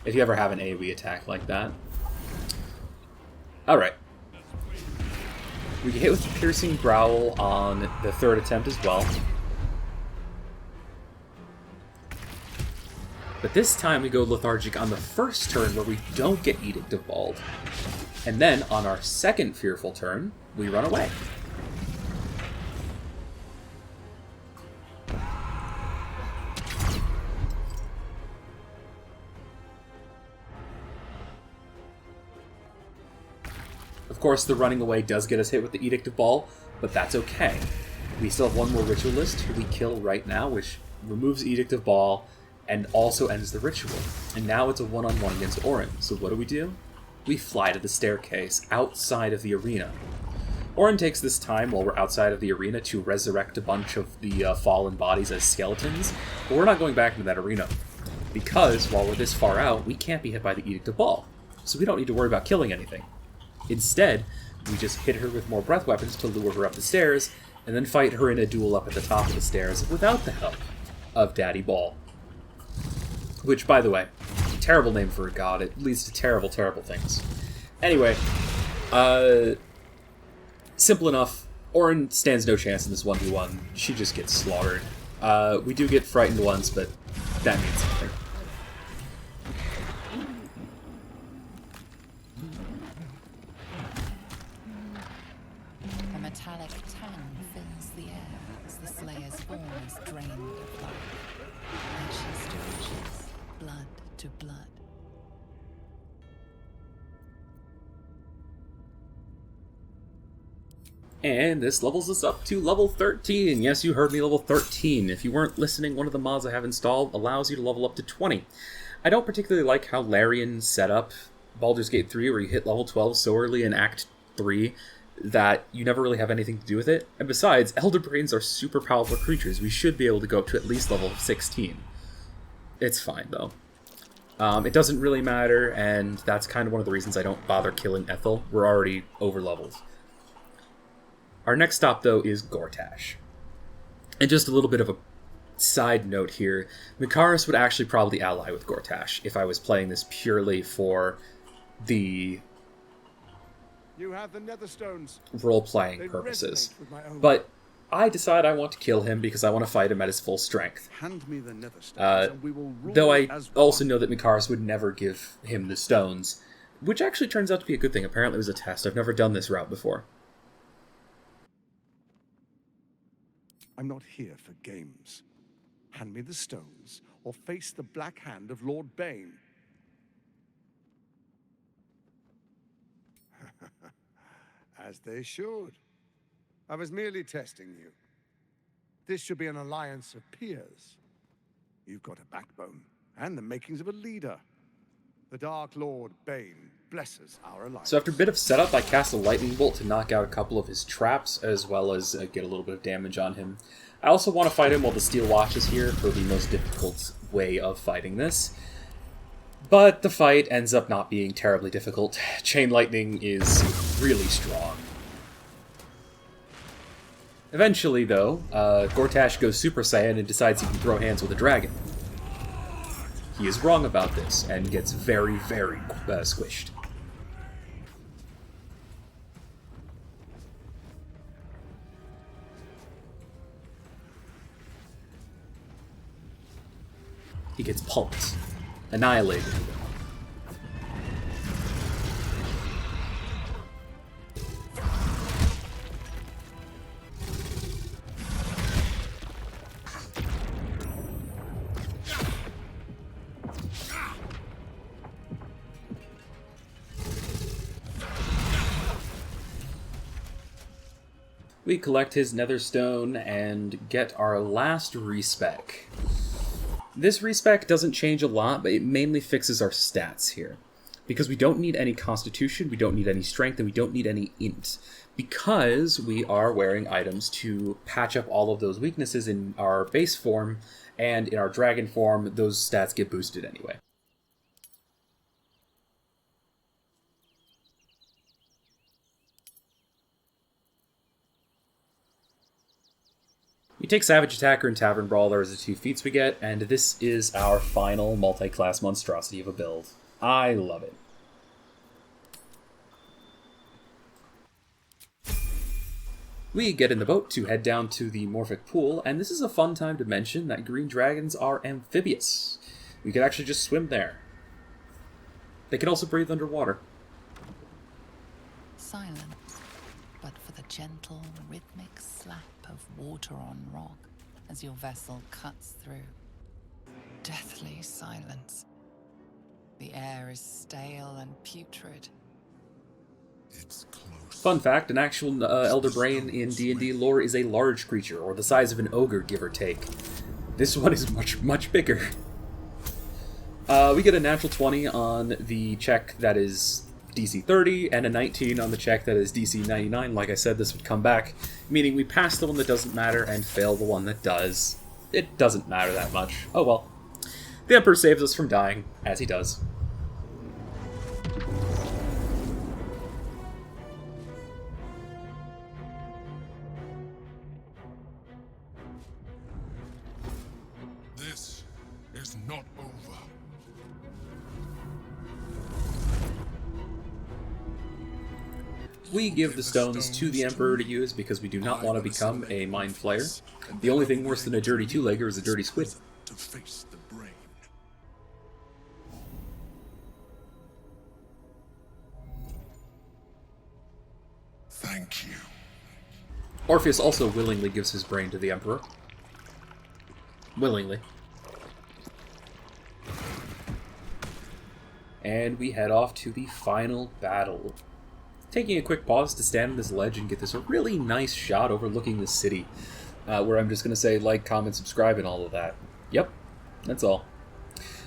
If you ever have an AoE attack like that. Alright. We get hit with the Piercing Growl on the third attempt as well. But this time we go Lethargic on the first turn where we don't get Edict of Ball. And then on our second fearful turn, we run away. Of course, the running away does get us hit with the Edict of Ball, but that's okay. We still have one more Ritualist who we kill right now, which removes Edict of Ball, and also ends the ritual. And now it's a one-on-one against Orin. So what do? We fly to the staircase outside of the arena. Orin takes this time while we're outside of the arena to resurrect a bunch of the fallen bodies as skeletons, but we're not going back into that arena. Because while we're this far out, we can't be hit by the Edict of Ball. So we don't need to worry about killing anything. Instead, we just hit her with more breath weapons to lure her up the stairs, and then fight her in a duel up at the top of the stairs without the help of Daddy Ball. Which, by the way, terrible name for a god. It leads to terrible, terrible things. Anyway, simple enough. Orin stands no chance in this 1v1. She just gets slaughtered. We do get frightened once, but that means something.
A metallic tang fills the air as the Slayer's form is drained of life. Ashes to ashes, blood to blood.
And this levels us up to level 13. Yes, you heard me, level 13. If you weren't listening, one of the mods I have installed allows you to level up to 20. I don't particularly like how Larian set up Baldur's Gate 3, where you hit level 12 so early in Act 3 that you never really have anything to do with it. And besides, Elder Brains are super powerful creatures. We should be able to go up to at least level 16. It's fine, though. It doesn't really matter, and that's kind of one of the reasons I don't bother killing Ethel. We're already over-leveled. Our next stop, though, is Gortash. And just a little bit of a side note here, Mikaris would actually probably ally with Gortash if I was playing this purely for the
You have the Netherstones.
Role-playing purposes. But I decide I want to kill him because I want to fight him at his full strength.
Hand me the Netherstones, and we will rule
though I
as
also know that Mikaris would never give him the stones, which actually turns out to be a good thing. Apparently it was a test. I've never done this route before.
I'm not here for games. Hand me the stones, or face the black hand of Lord Bane. As they should. I was merely testing you. This should be an alliance of peers. You've got a backbone, and the makings of a leader. The Dark Lord Bane blesses our alliance.
So after a bit of setup, I cast a lightning bolt to knock out a couple of his traps, as well as get a little bit of damage on him. I also want to fight him while the Steel Watch is here for the most difficult way of fighting this. But the fight ends up not being terribly difficult. Chain Lightning is really strong. Eventually, though, Gortash goes Super Saiyan and decides he can throw hands with a dragon. he is wrong about this and gets very, very squished. He gets pulped, annihilated. We collect his netherstone and get our last respec. This respec doesn't change a lot, but it mainly fixes our stats here. Because we don't need any constitution, we don't need any strength, and we don't need any int. Because we are wearing items to patch up all of those weaknesses in our base form, and in our dragon form, those stats get boosted anyway. We take Savage Attacker and Tavern Brawler as the 2 feats we get, and this is our final multi-class monstrosity of a build. I love it. We get in the boat to head down to the Morphic Pool, and this is a fun time to mention that green dragons are amphibious. We could actually just swim there. They can also breathe underwater.
Silence, but for the gentle, rhythmic slap of water on rock as your vessel cuts through. Deathly silence. The air is stale and putrid.
It's close.
Fun fact, an actual Elder Brain in D&D lore is a large creature, or the size of an ogre, give or take. This one is much, much bigger. We get a natural 20 on the check that is DC 30, and a 19 on the check that is DC 99. Like I said, this would come back, meaning we pass the one that doesn't matter and fail the one that does. It doesn't matter that much. Oh well. The Emperor saves us from dying, as he does.
This is not over.
We give the stones to the Emperor to use because we do not want to become a Mind Flayer. The only thing worse than a dirty two-legger is a dirty squid.
To face the brain. Thank you.
Orpheus also willingly gives his brain to the Emperor. Willingly. And we head off to the final battle. Taking a quick pause to stand on this ledge and get this really nice shot overlooking the city, where I'm just going to say like, comment, subscribe, and all of that. Yep, that's all.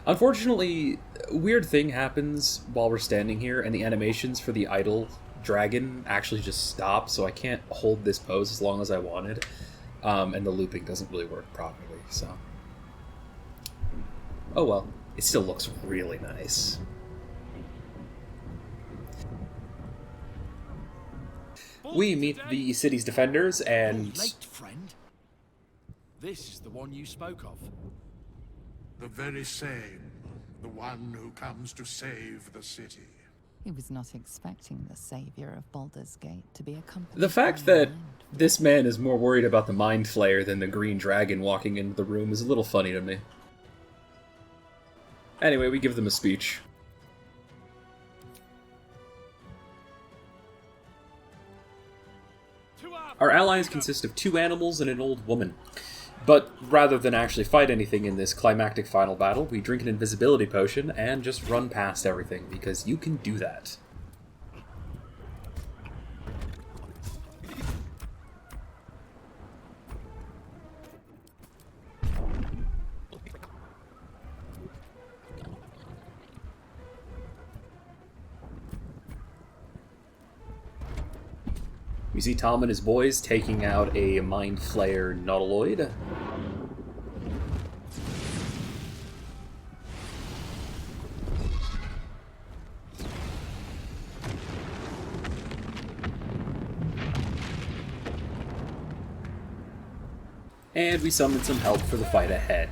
Unfortunately, a weird thing happens while we're standing here, and the animations for the idle dragon actually just stop, so I can't hold this pose as long as I wanted, and the looping doesn't really work properly, so... Oh well, it still looks really nice. We meet the city's defenders, and...
Late, friend. This is the one you spoke of.
The very same. The one who comes to save the city.
He was not expecting the savior of Baldur's Gate to be accompanied.
The fact that this man is more worried about the Mind Flayer than the green dragon walking into the room is a little funny to me. Anyway, we give them a speech. Our allies consist of 2 animals and an old woman. But rather than actually fight anything in this climactic final battle, we drink an invisibility potion and just run past everything, because you can do that. We see Tom and his boys taking out a Mind Flayer Nautiloid. And we summon some help for the fight ahead.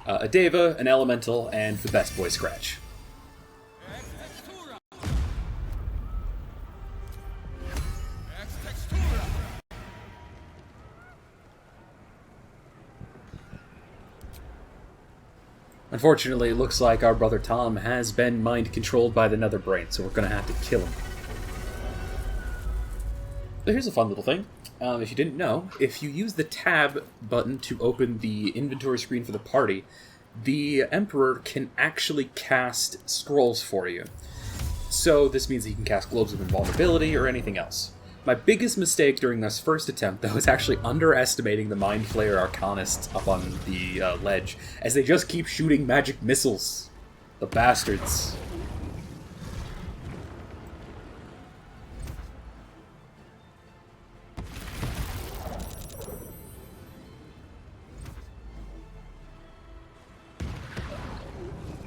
a Deva, an Elemental, and the best boy Scratch. Unfortunately, it looks like our brother Tom has been mind-controlled by the Nether Brain, so we're going to have to kill him. So here's a fun little thing. If you didn't know, if you use the Tab button to open the inventory screen for the party, the Emperor can actually cast scrolls for you. So this means that you can cast Globes of Invulnerability or anything else. My biggest mistake during this first attempt, though, is actually underestimating the Mind Flayer Arcanists up on the ledge, as they just keep shooting magic missiles. The bastards.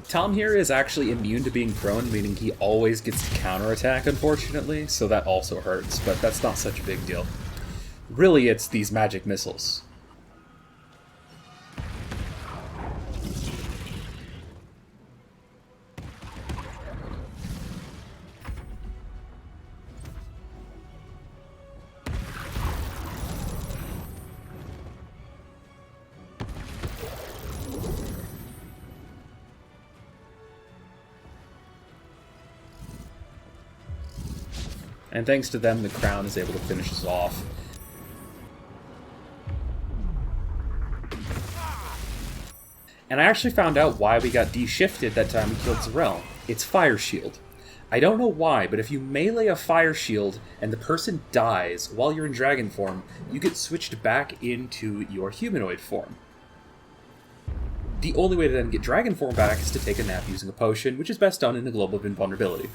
Tom here is actually immune to being prone, meaning he always gets to counterattack, unfortunately, so that also hurts, but that's not such a big deal. Really, it's these magic missiles. And thanks to them, the Crown is able to finish us off. And I actually found out why we got de-shifted that time we killed Zarel. It's Fire Shield. I don't know why, but if you melee a Fire Shield and the person dies while you're in dragon form, you get switched back into your humanoid form. The only way to then get dragon form back is to take a nap using a potion, which is best done in the Globe of Invulnerability.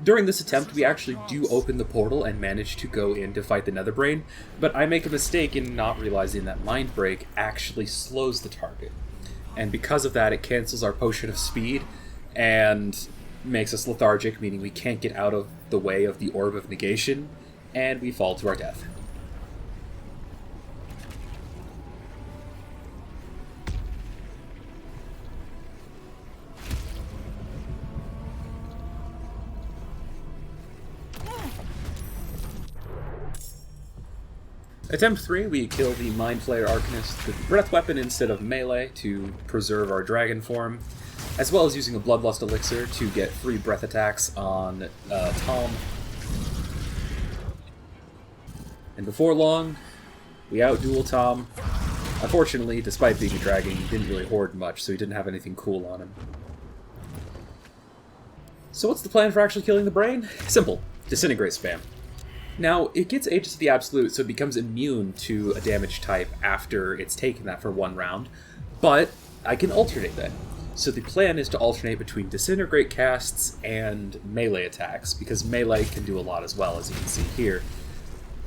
During this attempt, we actually do open the portal and manage to go in to fight the Netherbrain, but I make a mistake in not realizing that Mind Break actually slows the target. And because of that, it cancels our potion of speed and makes us lethargic, meaning we can't get out of the way of the Orb of Negation, and we fall to our death. Attempt 3, we kill the Mind Flayer Arcanist with the Breath Weapon instead of melee to preserve our dragon form, as well as using a Bloodlust Elixir to get free breath attacks on Tom. And before long, we outduel Tom. Unfortunately, despite being a dragon, he didn't really hoard much, so he didn't have anything cool on him. So what's the plan for actually killing the brain? Simple. Disintegrate spam. Now, it gets Aegis to the Absolute, so it becomes immune to a damage type after it's taken that for one round, but I can alternate that. So the plan is to alternate between Disintegrate casts and melee attacks, because melee can do a lot as well, as you can see here.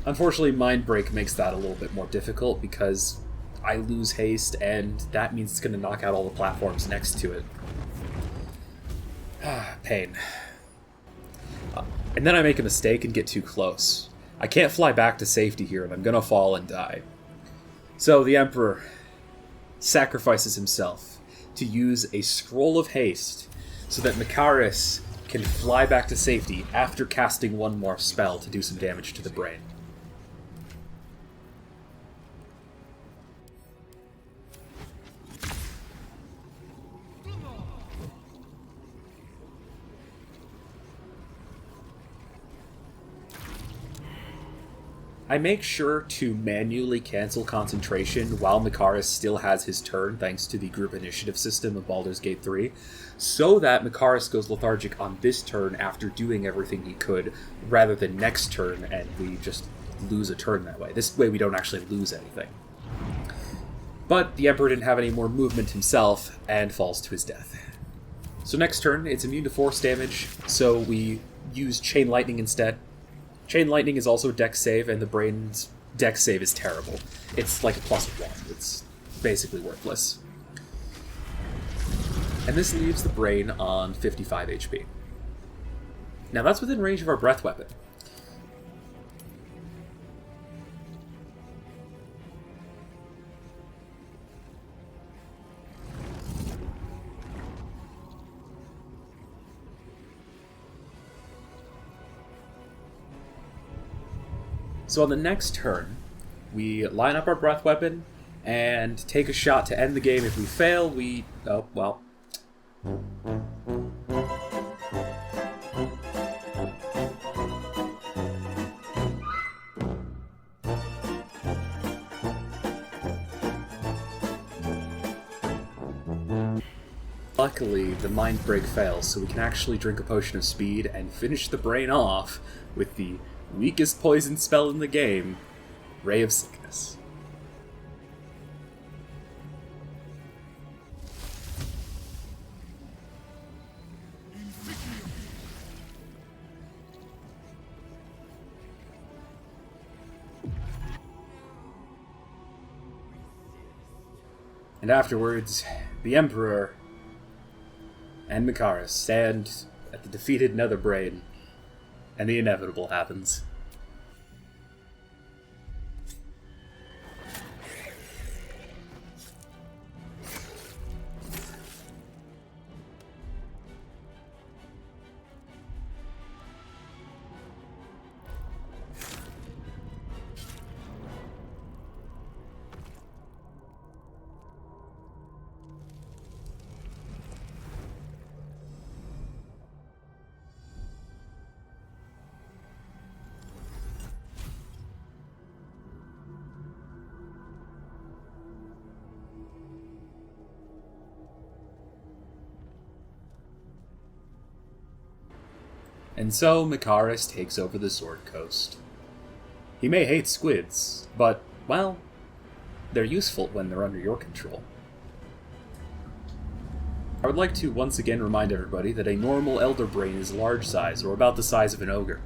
Unfortunately, Mind Break makes that a little bit more difficult, because I lose haste, and that means it's going to knock out all the platforms next to it. Pain. And then I make a mistake and get too close. I can't fly back to safety here, and I'm gonna fall and die. So the Emperor sacrifices himself to use a Scroll of Haste so that Makaris can fly back to safety after casting one more spell to do some damage to the brain. I make sure to manually cancel concentration while Makaris still has his turn, thanks to the group initiative system of Baldur's Gate 3, so that Makaris goes lethargic on this turn after doing everything he could, rather than next turn and we just lose a turn that way. This way we don't actually lose anything. But the Emperor didn't have any more movement himself, and falls to his death. So next turn, it's immune to force damage, so we use Chain Lightning instead. Chain Lightning is also Dex save, and the brain's Dex save is terrible. It's like a +1. It's basically worthless. And this leaves the brain on 55 HP. Now that's within range of our breath weapon. So on the next turn, we line up our breath weapon and take a shot to end the game. If we fail, we... oh, well. Luckily, the mind break fails, so we can actually drink a potion of speed and finish the brain off with the weakest poison spell in the game, Ray of Sickness. And afterwards, the Emperor and Mikaris stand at the defeated Nether Brain, and the inevitable happens. And so Mikaris takes over the Sword Coast. He may hate squids, but, well, they're useful when they're under your control. I would like to once again remind everybody that a normal Elder Brain is large size, or about the size of an ogre.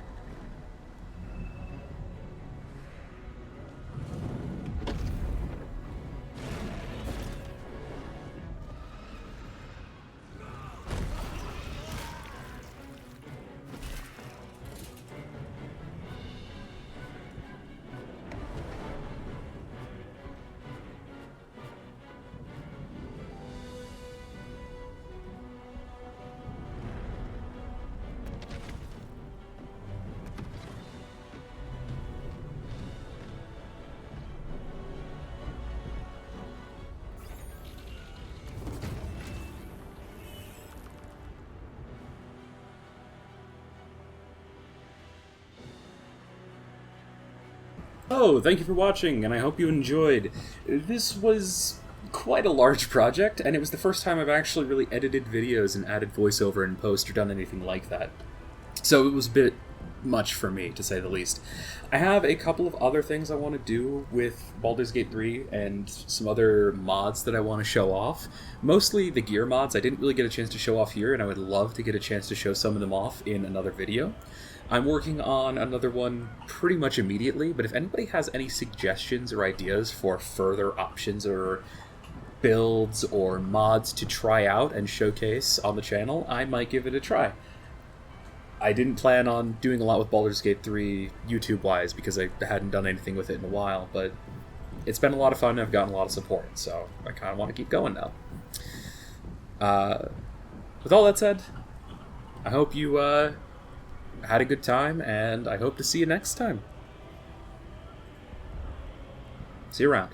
Oh, thank you for watching, and I hope you enjoyed. This was quite a large project, and it was the first time I've actually really edited videos and added voiceover and post or done anything like that. So it was a bit much for me, to say the least. I have a couple of other things I want to do with Baldur's Gate 3 and some other mods that I want to show off. Mostly the gear mods I didn't really get a chance to show off here, and I would love to get a chance to show some of them off in another video. I'm working on another one pretty much immediately, but if anybody has any suggestions or ideas for further options or builds or mods to try out and showcase on the channel, I might give it a try. I didn't plan on doing a lot with Baldur's Gate 3 YouTube-wise because I hadn't done anything with it in a while, but it's been a lot of fun and I've gotten a lot of support, so I kind of want to keep going now. With all that said, I hope you had a good time, and I hope to see you next time. See you around.